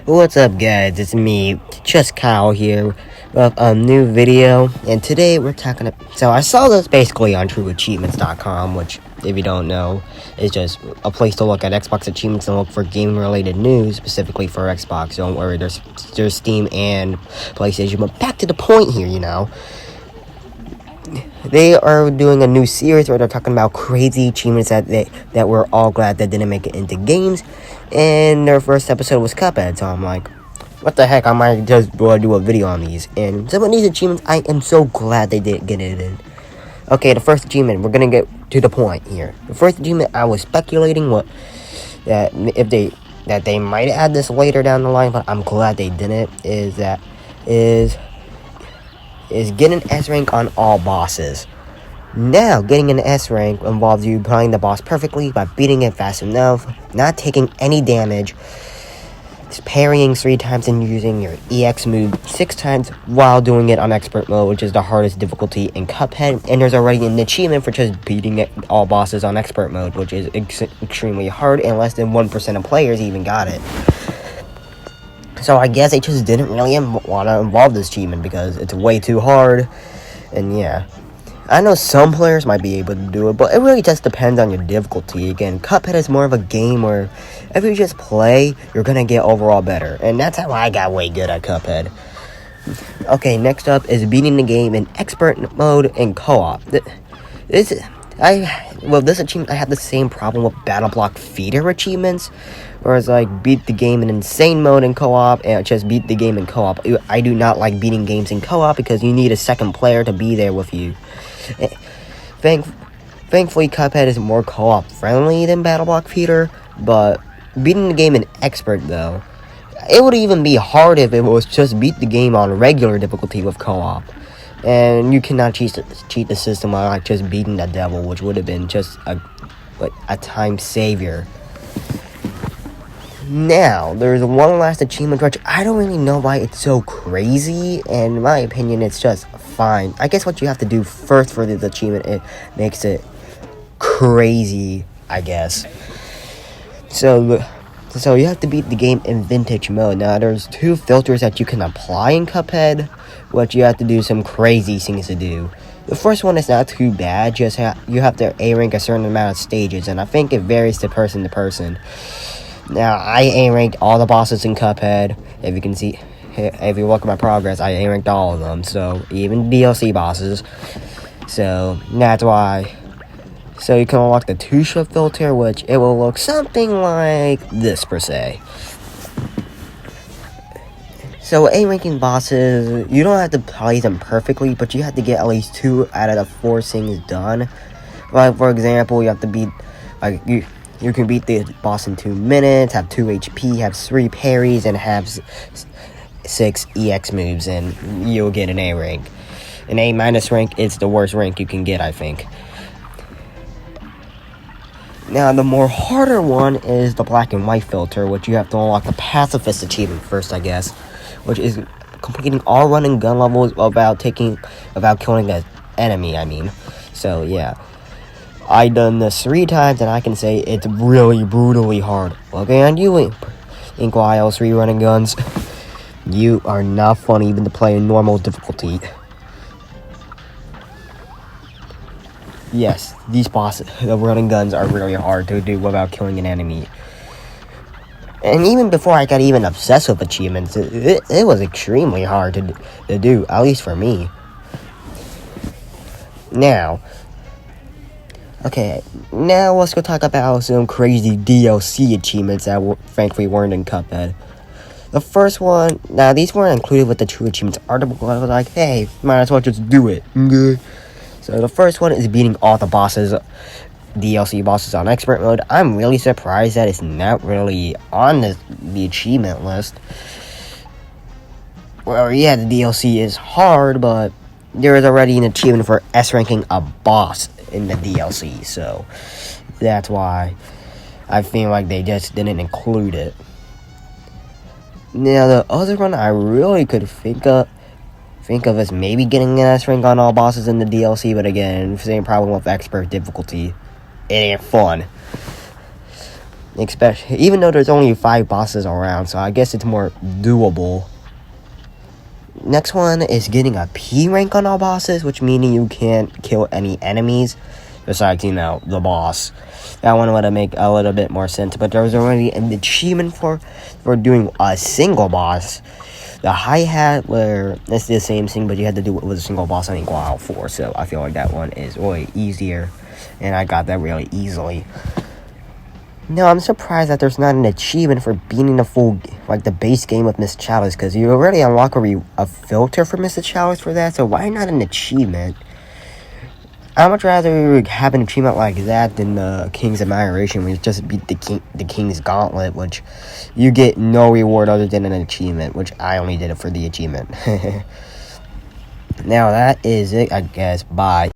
What's up, guys? It's me, just Kyle here, with a new video. And today we're talking. So I saw this basically on TrueAchievements.com, which, if you don't know, is just a place to look at Xbox achievements and look for game-related news, specifically for Xbox. Don't worry, there's Steam and PlayStation. But back to the point here, They are doing a new series where they're talking about crazy achievements that we're all glad that didn't make it into games. And their first episode was Cuphead, so I'm like, what the heck, I might just do a video on these. And some of these achievements, I am so glad they did get it in. Okay, the first achievement, we're gonna get to the point here. The first achievement, I was speculating that they might add this later down the line, but I'm glad they didn't, is get an S rank on all bosses. Now, getting an S rank involves you playing the boss perfectly by beating it fast enough, not taking any damage, parrying 3 times and using your EX move 6 times while doing it on expert mode, which is the hardest difficulty in Cuphead. And there's already an achievement for just beating all bosses on expert mode, which is extremely hard, and less than 1% of players even got it. So I guess they just didn't really want to involve this achievement because it's way too hard. And yeah, I know some players might be able to do it, but it really just depends on your difficulty. Again, Cuphead is more of a game where if you just play, you're gonna get overall better. And that's how I got way good at Cuphead. Okay, next up is beating the game in expert mode and co-op. This achievement, I have the same problem with Battle Block Feeder achievements, whereas like beat the game in insane mode in co-op and just beat the game in co-op. I do not like beating games in co-op because you need a second player to be there with you. Thankfully, Cuphead is more co-op friendly than Battle Block Feeder, but beating the game in expert though, it would even be hard if it was just beat the game on regular difficulty with co-op. And you cannot cheat the system by like just beating the devil, which would have been just a time savior. Now, there's one last achievement which I don't really know why it's so crazy, and in my opinion, it's just fine. I guess what you have to do first for this achievement, it makes it crazy, I guess. So you have to beat the game in vintage mode. Now, there's 2 filters that you can apply in Cuphead, which you have to do some crazy things to do. The first one is not too bad, just you have to A-rank a certain amount of stages, and I think it varies to person to person. Now, I A-ranked all the bosses in Cuphead. If you can see, if you look at my progress, I A-ranked all of them, so even DLC bosses. So, that's why. So you can unlock the 2-shot filter, which it will look something like this, per se. So, A-ranking bosses, you don't have to play them perfectly, but you have to get at least 2 out of the 4 things done. Like, for example, you have to beat, you can beat the boss in 2 minutes, have 2 HP, have 3 parries, and have 6 EX moves, and you'll get an A rank. An A- rank is the worst rank you can get, I think. Now, the more harder one is the black and white filter, which you have to unlock the pacifist achievement first, I guess, which is completing all run and gun levels without killing the enemy, So, yeah. I've done this 3 times, and I can say it's really brutally hard. Looking at you, Inkwile 3 running guns. You are not fun even to play in normal difficulty. Yes, these bosses, the running guns, are really hard to do without killing an enemy. And even before I got even obsessed with achievements, it was extremely hard to do, at least for me. Now, let's go talk about some crazy DLC achievements that frankly weren't in Cuphead. The first one, now these weren't included with the True Achievements article, I was like, hey, might as well just do it. Okay. So the first one is beating all the DLC bosses on expert mode. I'm really surprised that it's not really on the achievement list. Well, yeah, the DLC is hard, but there is already an achievement for S-ranking a boss in the DLC, so that's why I feel like they just didn't include it. Now, the other one I really could think of as maybe getting an S rank on all bosses in the DLC, but again, same problem with expert difficulty. It ain't fun. especially even though there's only 5 bosses around, so I guess it's more doable. Next one is getting a P rank on all bosses, which meaning you can't kill any enemies besides, the boss. That one would make a little bit more sense, but there was already an achievement for doing a single boss. The hi-hat, where it's the same thing, but you had to do it with a single boss on Igual 4, so I feel like that one is way easier, and I got that really easily. No, I'm surprised that there's not an achievement for beating the full, the base game with Miss Chalice, because you already unlock a filter for Mr. Chalice for that, so why not an achievement? I'd much rather have an achievement like that than the King's Admiration, where you just beat the King's Gauntlet, which you get no reward other than an achievement, which I only did it for the achievement. Now, that is it, I guess. Bye.